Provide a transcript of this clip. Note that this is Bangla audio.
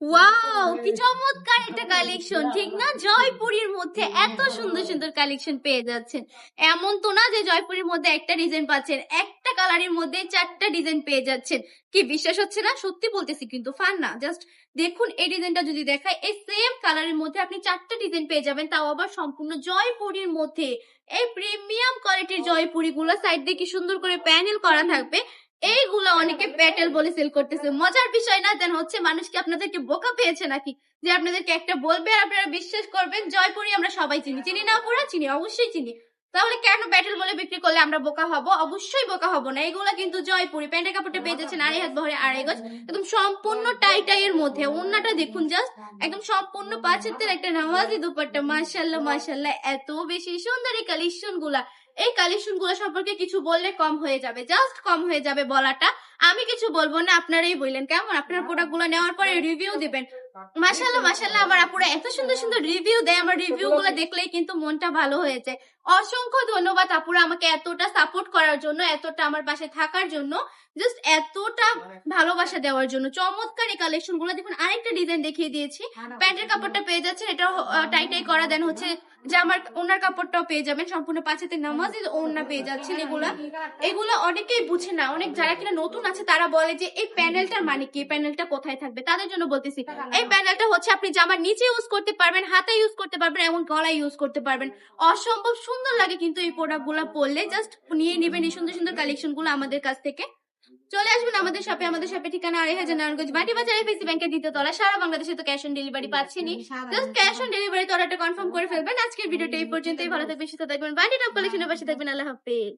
ওয়াও, কি চমৎকার একটা কালেকশন, ঠিক না? জয়পুরীর মধ্যে এত সুন্দর সুন্দর কালেকশন পেয়ে যাচ্ছেন। এমন তো না যে জয়পুরীর মধ্যে একটা ডিজাইন পাচ্ছেন, একটা কালারের মধ্যে 4টা ডিজাইন পেয়ে যাচ্ছেন। কি বিশ্বাস হচ্ছে না? সত্যি বলতেছি, কিন্তু ফান না। জাস্ট দেখুন, এই ডিজাইনটা যদি দেখায়, এই সেম কালারের মধ্যে আপনি 4টা ডিজাইন পেয়ে যাবেন, তাও আবার সম্পূর্ণ জয়পুরীর মধ্যে। এই প্রিমিয়াম কোয়ালিটির জয়পুরি গুলো সাইড দিয়ে কি সুন্দর করে প্যানেল করা থাকবে। এইগুলা অনেকে প্যাটেল বলে সেল করতেছে। মজার বিষয় না দেন হচ্ছে, মানুষ কি আপনাদেরকে বোকা পেয়েছে নাকি, যে আপনাদেরকে একটা বলবে আর আপনারা বিশ্বাস করবেন? জয়পুরি আমরা সবাই চিনি, চিনি না পুরা চিনি, অবশ্যই চিনি। তাহলে কেন ব্যাটেল বলে বিক্রি করলে আমরা বোকা হব? অবশ্যই বোকা হব না। এগুলা কিন্তু জয়পুরি। প্যান্টের কাপড়টা পেয়ে যাচ্ছেন 2.5 হাত বহরে 2.5 গজ, একদম সম্পূর্ণ টাই টাই এর মধ্যে। ওন্নাটা দেখুন জাস্ট, একদম সম্পূর্ণ 5 হাতের একটা নামাজি দুপাট্টা। মাশাআল্লাহ মাশাআল্লাহ, এত বেশি সুন্দর এই কালেকশন গুলা। এই কালেকশন গুলো সম্পর্কে কিছু বললে কম হয়ে যাবে, জাস্ট কম হয়ে যাবে বলাটা। আমি কিছু বলবো না, আপনারাই বললেন কেমন। আপনার প্রোডাক্ট গুলো নেওয়ার পরে রিভিউ দিবেন। মাশাআল্লাহ মাশাআল্লাহ, আমার আপুরা এত সুন্দর সুন্দর রিভিউ দেয়, আমার রিভিউ গুলো দেখলেই কিন্তু মনটা ভালো হয়ে যায়। অসংখ্য ধন্যবাদ আপুরা আমাকে এতটা সাপোর্ট করার জন্য, এতটা আমার পাশে থাকার জন্য, জাস্ট এতটা ভালোবাসা দেওয়ার জন্য। চমৎকার এই কালেকশন গুলো দেখুন। আরেকটা ডিজাইন দেখিয়ে দিয়েছি। প্যান্টের কাপড়টা পেয়ে যাচ্ছেন, এটা টাই টাই করা, দেন হচ্ছে যে আমার ওনার কাপড়টাও পেয়ে যাবেন সম্পূর্ণ 5 হাতের নামাজি ওড়না পেয়ে যাচ্ছেন। এগুলা এগুলা অনেকেই বুঝে না, অনেক যারা কিনা নতুন আছে তারা বলে যে এই প্যানেলটার মানে কি, প্যানেলটা কোথায় থাকবে, তাদের জন্য বলতেছি। এই প্যানেলটা হচ্ছে আপনি জামার নিচে ইউজ করতে পারবেন, হাতে ইউজ করতে পারবেন, এমন গলায় ইউজ করতে পারবেন। অসম্ভব সুন্দর লাগে কিন্তু এই প্রোডাক্ট গুলা পরলে। জাস্ট নিয়ে নিবেন এই সুন্দর সুন্দর কালেকশন গুলো আমাদের কাছ থেকে। চলে আসবেন আমাদের শপে। আমাদের শপে ঠিকানা 2.5 নারায়ণগঞ্জ বাটি বাজার, এফএসি ব্যাংকের 2য় তলা। সারা বাংলাদেশে তো ক্যাশ অন ডেলিভারি পাচ্ছেনই। জাস্ট ক্যাশ অন ডেলিভারি তো অর্ডারটা কনফার্ম করে ফেলবেন। আজকের ভিডিওটা এই পর্যন্তই। ভালো থাকবেন, সুস্থ থাকবেন, বাটি টপ কালেকশনের পাশে থাকবেন। আল্লাহ হাফেজ।